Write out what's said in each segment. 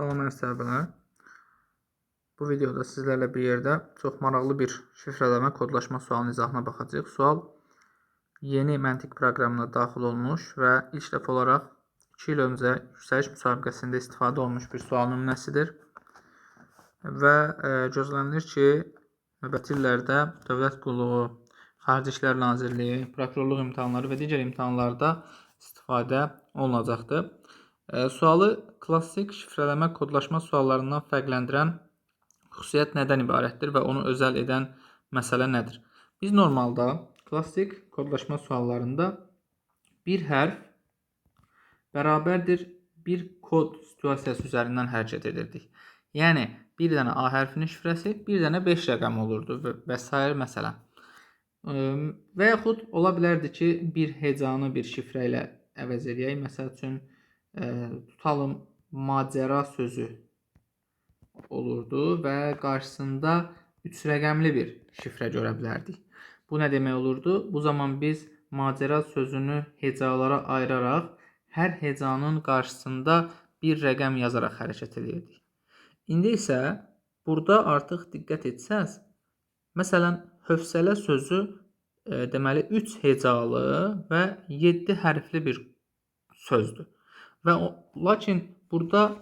Salam məsləhətlər. Bu videoda sizlərlə bir yerdə çox maraqlı bir şifrələmə kodlaşma sualının izahına baxacağıq. Sual yeni məntiq proqramına daxil olmuş və ilk dəfə olaraq 2 il öncə yüksəliş müsabiqəsində istifadə olunmuş bir sual nümunəsidir. Və gözlənilir ki, növbəti illərdə Dövlət Qulluğu, Xarici İşlər Nazirliyi, prokurorluq imtahanları və digər imtahanlarda istifadə olunacaqdır. Sualı klassik şifrələmə kodlaşma suallarından fərqləndirən xüsusiyyət nədən ibarətdir və onu özəl edən məsələ nədir? Biz normalda klassik kodlaşma suallarında bir hərf bərabərdir bir kod situasiyası üzərindən hərəkət edirdik. Yəni, bir dənə A hərfinin şifrəsi, bir dənə 5 rəqəm olurdu və s. məsələn. Və yaxud ola bilərdi ki, bir hecanı bir şifrə ilə əvəz edək. Məsəl üçün, tutalım macəra sözü olurdu və qarşısında 3 rəqəmli bir şifrə görə bilərdik. Bu nə demək olurdu? Bu zaman biz macəra sözünü hecalara ayıraraq hər hecanın qarşısında bir rəqəm yazaraq hərəkət edirdik. İndi isə burada artıq diqqət etsəz, məsələn, hövsələ sözü deməli 3 hecalı və 7 hərfli bir sözdür. Lakin burada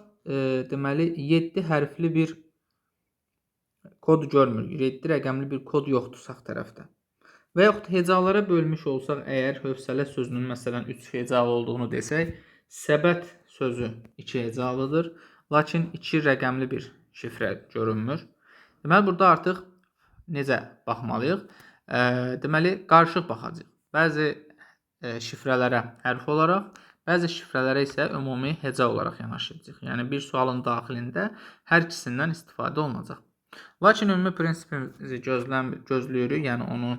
deməli 7 hərfli bir kod görmürük. 7 rəqəmli bir kod yoxdur sağ tərəfdə. Və yaxud hecalara bölmüş olsaq, əgər hövsələ sözünün məsələn 3 hecalı olduğunu desək, səbət sözü 2 hecalıdır, lakin 2 rəqəmli bir şifrə görünmür. Deməli, burada artıq necə baxmalıyıq? Deməli, qarışıq baxacaq. Bəzi şifrələrə hərf olaraq, bəzi şifrələrə isə ümumi heca olaraq yanaşacaq. Yəni, bir sualın daxilində hər ikisindən istifadə olunacaq. Lakin ümumi prinsipimizi gözləyirik, yəni onu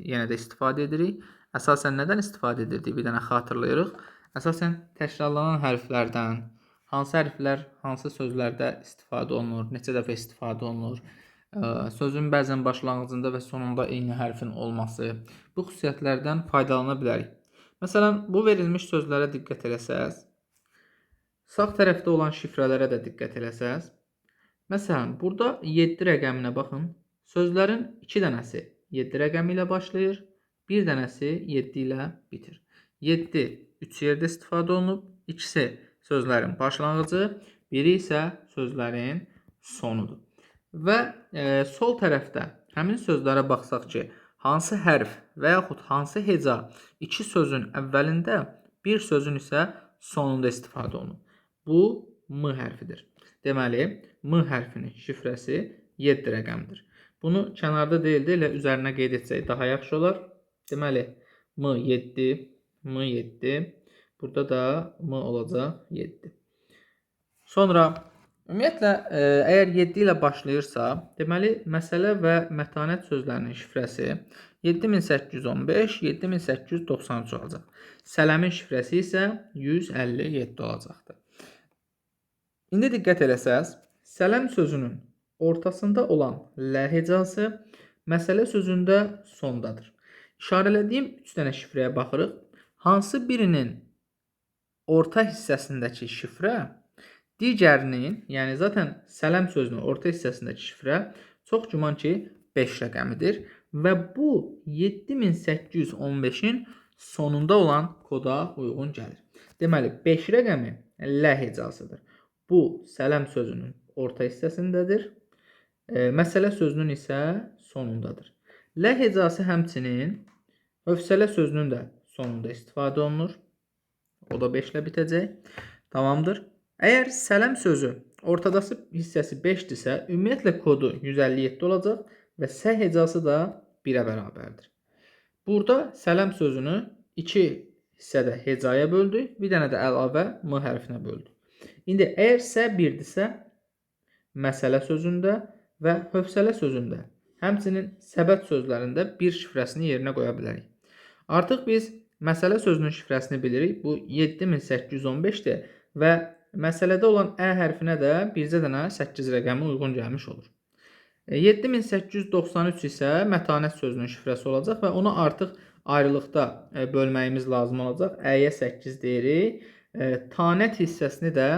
yenə də istifadə edirik. Əsasən nədən istifadə edirdik? Bir dənə xatırlayırıq. Əsasən təkrarlanan hərflərdən, hansı hərflər, hansı sözlərdə istifadə olunur, neçə dəfə istifadə olunur, sözün bəzən başlanğıcında və sonunda eyni hərfin olması, bu xüsusiyyətlərdən faydalana bilərik. Məsələn, bu verilmiş sözlərə diqqət eləsəz, sağ tərəfdə olan şifrələrə də diqqət eləsəz, məsələn, burada 7 rəqəminə baxın, sözlərin 2 dənəsi 7 rəqəmi ilə başlayır, bir dənəsi 7 ilə bitir. 7 3 yerdə istifadə olunub, ikisi sözlərin başlanğıcı, biri isə sözlərin sonudur. Və sol tərəfdə həmin sözlərə baxsaq ki, hansı hərf və yaxud hansı heca 2 sözün əvvəlində, bir sözün isə sonunda istifadə olunur. Bu M hərfidir. Deməli, M hərfinin şifrəsi 7 rəqəmdir. Bunu kənarda deyil də elə üzərinə qeyd etsək daha yaxşı olar. Deməli, M7, M7, burada da M olacaq 7. Sonra, ümumiyyətlə, əgər 7 ilə başlayırsa, deməli, məsələ və mətanət sözlərinin şifrəsi 7815, 7893 olacaq. Sələmin şifrəsi isə 157 olacaqdır. İndi diqqət eləsəz, sələm sözünün ortasında olan L hecası məsələ sözündə sondadır. İşarələdiyim 3 dənə şifrəyə baxırıq. Hansı birinin orta hissəsindəki şifrə digərinin, yəni zaten sələm sözünün orta hissəsindəki şifrə çox güman ki 5 rəqəmidir və bu 7815-in sonunda olan koda uyğun gəlir. Deməli, 5 rəqəmi L hecasıdır. Bu sələm sözünün orta hissəsindədir. Məsələ sözünün isə sonundadır. L hecası həmçinin hövsələ sözünün də sonunda istifadə olunur. O da 5 ilə bitəcək. Tamamdır. Əgər sələm sözü ortadakı hissəsi 5-dirsə, ümumiyyətlə kodu 157 olacaq və S hecası da 1-ə bərabərdir. Burada sələm sözünü 2 hissədə hecaya böldük, bir dənə də əlavə M hərfinə böldük. İndi əgər S 1-dirsə, məsələ sözündə və hövsələ sözündə, həmçinin səbət sözlərində bir şifrəsini yerinə qoya bilərik. Artıq biz məsələ sözünün şifrəsini bilirik. Bu 7815-dir və məsələdə olan Ə hərfinə də bircə dənə 8 rəqəmi uyğun gəlmiş olur. 7893 isə mətanət sözünün şifrəsi olacaq və onu artıq ayrılıqda bölməyimiz lazım olacaq. Əyə 8 deyirik Tanət hissəsini də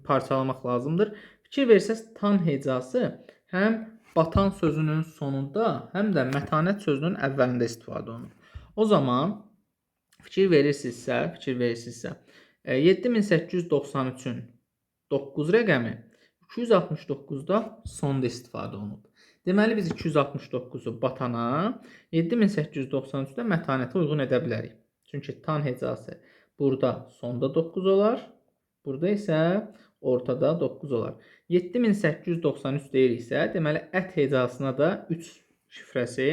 parçalamaq lazımdır. Fikir versəz, tan hecası həm batan sözünün sonunda, həm də mətanət sözünün əvvəlində istifadə olunur. O zaman fikir verirsinizsə, 7893-ün 9 rəqəmi 269-da sonda istifadə olunub. Deməli, biz 269-u batana, 7893-də mətanətə uyğun edə bilərik. Çünki tan hecası burada sonda 9 olar, burada isə ortada 9 olar. 7893 deyiriksə, deməli, ət hecasına da 3 şifrəsi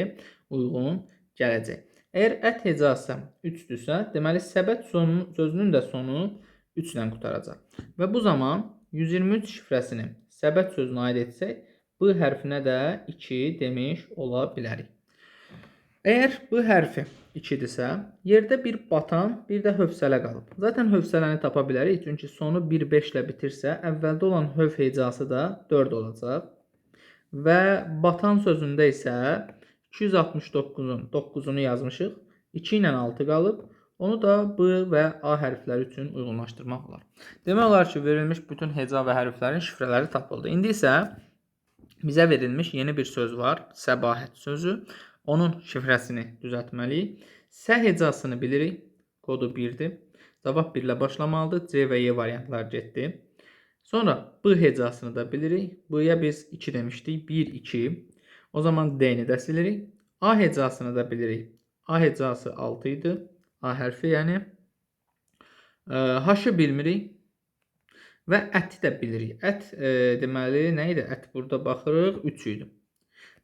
uyğun gələcək. Əgər ət hecası 3-dürsə, deməli, səbət sözünün də sonu 3 ilə qutaracaq. Və bu zaman 123 şifrəsini səbət sözünə aid etsək, B hərfinə də 2 demiş ola bilərik. Əgər B hərfi 2-dirsə, yerdə bir batan, bir də hövsələ qalıb. Zaten hövsələni tapa bilərik, çünki sonu 1-5 ilə bitirsə, əvvəldə olan höv hecası da 4 olacaq. Və batan sözündə isə 269-un 9-unu yazmışıq, 2 ilə 6 qalıb. Onu da B və A hərfləri üçün uyğunlaşdırmaq olar. Demək olar ki, verilmiş bütün heca və hərflərin şifrələri tapıldı. İndi isə bizə verilmiş yeni bir söz var, səbahət sözü. Onun şifrəsini düzəltməliyik. Sə hecasını bilirik, kodu 1-dir. Cavab 1 ilə başlamalıdır, C və Y variantlar getdi. Sonra B hecasını da bilirik. B-yə biz 2 demişdik, 1, 2. O zaman D-ni də silirik. A hecasını da bilirik. A hecası 6 idi. A hərfi yəni. H-ı bilmirik. Və əti də bilirik. Ət deməli nə idi? Ət burada baxırıq 3 idi.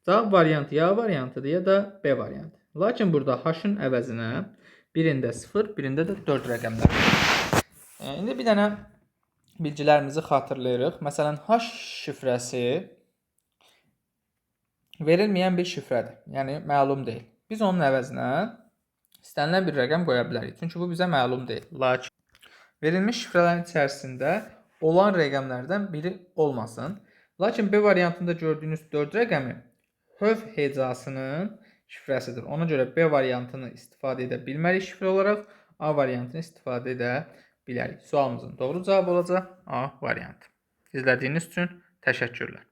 Cavab variantı ya variantıdır ya da B variantı. Lakin burada H-ın əvəzinə birində 0, birində də 4 rəqəmlər var. İndi bir dənə bilgilərimizi xatırlayırıq. Məsələn, H şifrəsi verilməyən bir şifrədir. Yəni, məlum deyil. Biz onun əvəzinə istənilən bir rəqəm qoya bilərik. Çünki bu bizə məlum deyil. Lakin verilmiş şifrələrin içərisində olan rəqəmlərdən biri olmasın. Lakin B variantında gördüyünüz 4 rəqəmi höv hecasının şifrəsidir. Ona görə B variantını istifadə edə bilmərik şifrə olaraq. A variantını istifadə edə bilərik. Sualımızın doğru cavabı olacaq A variantı. İzlədiyiniz üçün təşəkkürlər.